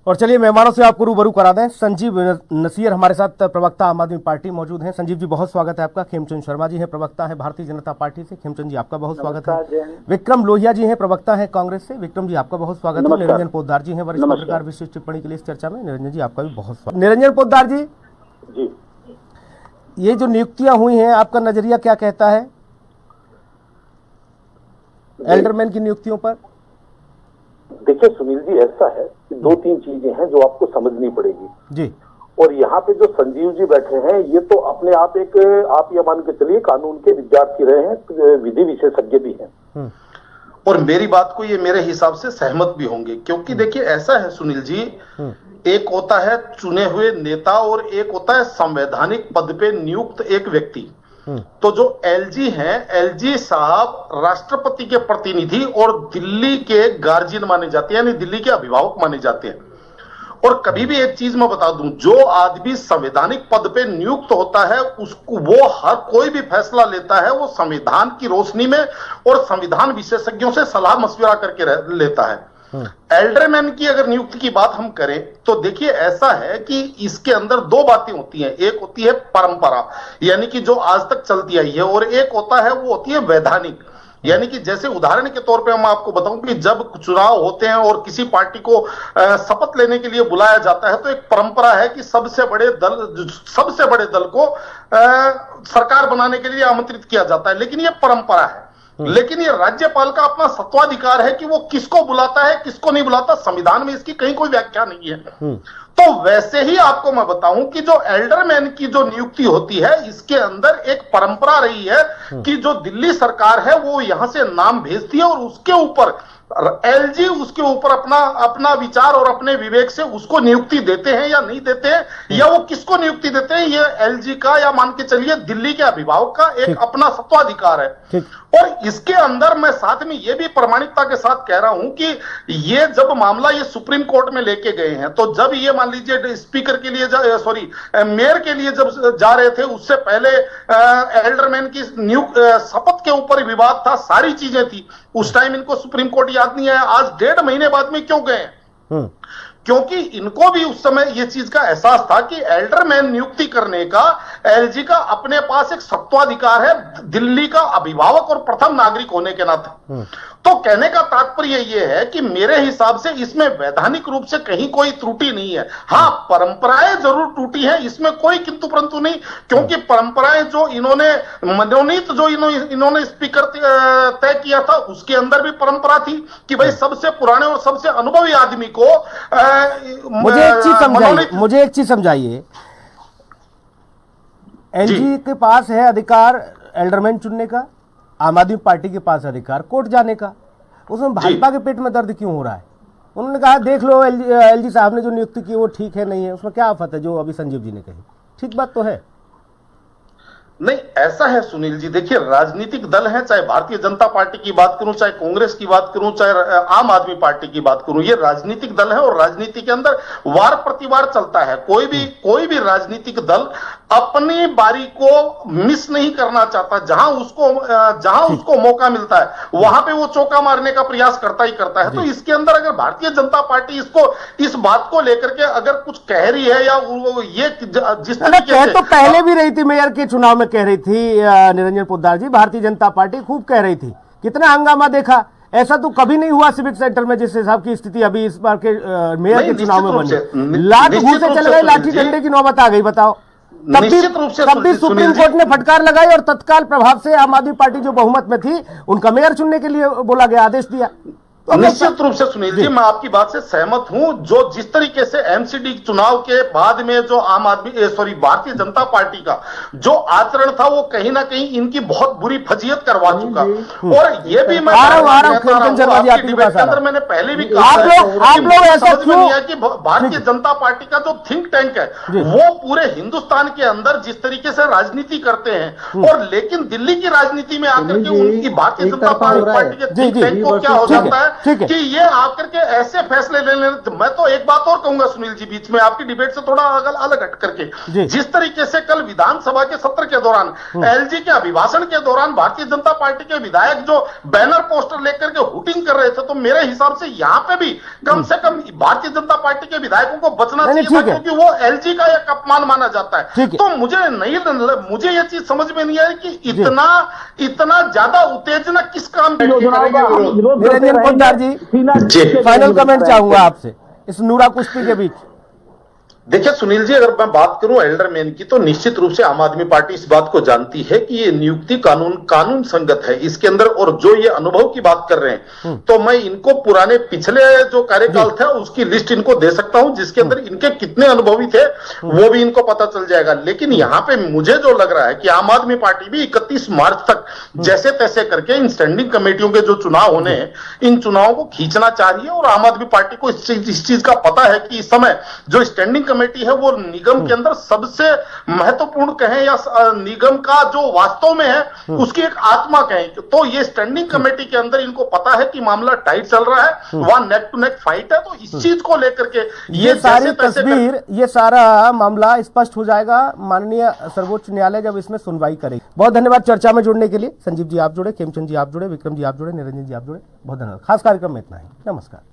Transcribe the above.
और चलिए मेहमानों से आपको रूबरू करा दें। संजीव नसीर हमारे साथ प्रवक्ता आम आदमी पार्टी मौजूद हैं। संजीव जी बहुत स्वागत है आपका। खेमचंद शर्मा जी हैं, प्रवक्ता है भारतीय जनता पार्टी से। खेमचंद जी आपका बहुत स्वागत है। विक्रम लोहिया जी हैं, प्रवक्ता है कांग्रेस से। विक्रम जी आपका बहुत स्वागत है। निरंजन पोद्दार जी हैं, वरिष्ठ पत्रकार, विशेष टिप्पणी के लिए इस चर्चा में। निरंजन जी आपका भी बहुत स्वागत। निरंजन पोद्दार जी, ये जो नियुक्तियां हुई हैं, आपका नजरिया क्या कहता है एल्डरमैन की नियुक्तियों पर? देखिए सुनील जी, ऐसा है कि दो तीन चीजें हैं जो आपको समझनी पड़ेगी जी। और यहाँ पे जो संजीव जी बैठे हैं, ये तो अपने आप एक, आप ये मान के चलिए, कानून के विद्यार्थी रहे हैं, विधि विशेषज्ञ भी हैं, और मेरी बात को ये मेरे हिसाब से सहमत भी होंगे। क्योंकि देखिए ऐसा है सुनील जी, एक होता है चुने हुए नेता और एक होता है संवैधानिक पद पे नियुक्त एक व्यक्ति। तो जो एलजी हैं, एलजी साहब राष्ट्रपति के प्रतिनिधि और दिल्ली के गार्जियन माने जाते हैं, यानी दिल्ली के अभिभावक माने जाते हैं। और कभी भी एक चीज मैं बता दूं, जो आदमी संवैधानिक पद पे नियुक्त होता है, उसको वो हर कोई भी फैसला लेता है वो संविधान की रोशनी में और संविधान विशेषज्ञों से सलाह मशविरा करके लेता है। एल्डरमैन की अगर नियुक्ति की बात हम करें तो देखिए ऐसा है कि इसके अंदर दो बातें होती हैं। एक होती है परंपरा, यानी कि जो आज तक चलती आई है, और एक होता है वो होती है वैधानिक, यानी कि जैसे उदाहरण के तौर पे मैं आपको बताऊं कि जब चुनाव होते हैं और किसी पार्टी को शपथ लेने के लिए बुलाया जाता है, तो एक परंपरा है कि सबसे बड़े दल को सरकार बनाने के लिए आमंत्रित किया जाता है। लेकिन यह परंपरा है। लेकिन ये राज्यपाल का अपना सत्वाधिकार है कि वो किसको बुलाता है, किसको नहीं बुलाता। संविधान में इसकी कहीं कोई व्याख्या नहीं है। तो वैसे ही आपको मैं बताऊं कि जो एल्डरमैन की जो नियुक्ति होती है, इसके अंदर एक परंपरा रही है कि जो दिल्ली सरकार है वो यहां से नाम भेजती है और उसके ऊपर एलजी उसके ऊपर अपना विचार और अपने विवेक से उसको नियुक्ति देते हैं या नहीं देते हैं, या वो किसको नियुक्ति देते हैं, ये एलजी का या मान के चलिए दिल्ली के अभिभावक का एक अपना सत्वाधिकार है। और इसके अंदर मैं साथ में ये भी प्रमाणिकता के साथ कह रहा हूं कि ये जब मामला ये सुप्रीम कोर्ट में लेके गए हैं, तो जब ये मान लीजिए स्पीकर के लिए मेयर के लिए जब जा रहे थे, उससे पहले एल्डरमैन की शपथ के ऊपर विवाद था, सारी चीजें थी। उस टाइम इनको सुप्रीम कोर्ट याद नहीं आया। आज 1.5 महीने बाद में क्यों गए? क्योंकि इनको भी उस समय यह चीज का एहसास था कि एल्डरमैन नियुक्ति करने का एलजी का अपने पास एक सत्वाधिकार है, दिल्ली का अभिभावक और प्रथम नागरिक होने के नाते। तो कहने का तात्पर्य यह है कि मेरे हिसाब से इसमें वैधानिक रूप से कहीं कोई त्रुटि नहीं है। हाँ, परंपराएं जरूर टूटी है, इसमें कोई किंतु परंतु नहीं। क्योंकि परंपराएं जो इन्होंने मनोनीत जो इन्होंने स्पीकर तय किया था, उसके अंदर भी परंपरा थी कि भाई सबसे पुराने और सबसे अनुभवी आदमी को मुझे एक चीज समझाइए। एलजी के पास है अधिकार एल्डरमैन चुनने का, आम आदमी पार्टी के पास अधिकार कोर्ट जाने का। उसमें भाजपा के पेट में दर्द क्यों हो रहा है? उन्होंने कहा देख लो एलजी साहब ने जो नियुक्ति की वो ठीक है नहीं है, उसमें क्या आफत है? जो अभी संजीव जी ने कही ठीक बात तो है। नहीं, ऐसा है सुनील जी, देखिए राजनीतिक दल है, चाहे भारतीय जनता पार्टी की बात करूं, चाहे कांग्रेस की बात करूं, चाहे आम आदमी पार्टी की बात करूं, ये राजनीतिक दल है और राजनीति के अंदर वार प्रतिवार चलता है। कोई भी राजनीतिक दल अपनी बारी को मिस नहीं करना चाहता। जहां उसको मौका मिलता है वहां पे वो चौका मारने का प्रयास करता ही करता है। तो इसके अंदर अगर भारतीय जनता पार्टी इस बात को लेकर के अगर कुछ कह रही है, या ये जिस तरीके से तो पहले भी रही थी, मेयर के चुनाव में कह रही थी निरंजन पोद्दार जी, भारतीय जनता पार्टी खूब कह रही थी, कितना हंगामा देखा। ऐसा तो कभी नहीं हुआ सिविक सेंटर में जिस हिसाब की स्थिति अभी इस बार के मेयर के चुनाव में बनी। लाठ घूंसे चल गए, लाठी डंडे की नौबत आ गई। बताओ, तब भी सुप्रीम कोर्ट ने फटकार लगाई और तत्काल प्रभाव से आम आदमी पार्टी जो बहुमत में थी उनका मेयर चुनने के लिए बोला गया, आदेश दिया। तो निश्चित रूप से सुनील जी, मैं आपकी बात से सहमत हूं। जो जिस तरीके से एमसीडी चुनाव के बाद में जो भारतीय जनता पार्टी का जो आचरण था, वो कहीं ना कहीं इनकी बहुत बुरी फजीयत करवा चुका। और ये भी मैं डिबेट के अंदर मैंने पहले भी कहा, आप लोग ऐसा क्यों है कि भारतीय जनता पार्टी का जो थिंक टैंक है वो पूरे हिंदुस्तान के अंदर जिस तरीके से राजनीति करते हैं, और लेकिन दिल्ली की राजनीति में आकर के उनकी भारतीय जनता पार्टी के थिंक टैंक को क्या हो जाता है है कि ये आकर के ऐसे फैसले लेने। मैं तो एक बात और कहूंगा सुनील जी, बीच में आपकी डिबेट से थोड़ा अलग हट करके, जिस तरीके से कल विधानसभा के सत्र के दौरान एलजी के अभिभाषण के दौरान भारतीय जनता पार्टी के विधायक जो बैनर पोस्टर लेकर के हुटिंग कर रहे थे, तो मेरे हिसाब से यहां पे भी कम से कम भारतीय जनता पार्टी के विधायकों को बचना चाहिए था, क्योंकि वो एलजी का एक अपमान माना जाता है। तो मुझे ये चीज समझ में नहीं आई कि इतना ज्यादा उत्तेजना किस काम की। निरंजन पोद्दार जी, फाइनल कमेंट चाहूंगा आपसे इस नूरा कुश्ती के बीच। देखिए सुनील जी, अगर मैं बात करूं एल्डरमैन की, तो निश्चित रूप से आम आदमी पार्टी इस बात को जानती है कि ये नियुक्ति कानून संगत है इसके अंदर। और जो ये अनुभव की बात कर रहे हैं, तो मैं इनको पुराने पिछले जो कार्यकाल था उसकी लिस्ट इनको दे सकता हूं, जिसके अंदर इनके कितने अनुभवी थे वो भी इनको पता चल जाएगा। लेकिन यहां पे मुझे जो लग रहा है कि आम आदमी पार्टी भी 31 मार्च तक जैसे तैसे करके इन स्टैंडिंग कमेटियों के जो चुनाव होने हैं, इन चुनावों को खींचना चाह रही है। और आम आदमी पार्टी को इस चीज का पता है कि इस समय जो स्टैंडिंग कमेटी है वो निगम के अंदर सबसे महत्वपूर्ण कहें या निगम का जो वास्तव में है उसकी एक आत्मा कहें, तो ये स्टैंडिंग कमेटी के अंदर इनको पता है कि मामला टाइट चल रहा है, वहां नेक टू नेक फाइट है। तो इस चीज को लेकर के ये सारी तस्वीर, ये सारा मामला स्पष्ट हो जाएगा माननीय सर्वोच्च न्यायालय जब इसमें सुनवाई करेगी। बहुत धन्यवाद चर्चा में जुड़ने के लिए। संजीव जी आप जुड़े, खेमचंद जी आप जुड़े, विक्रम जी आप जुड़े, निरंजन जी आप जुड़े, बहुत धन्यवाद। खास कार्यक्रम में इतना ही, नमस्कार।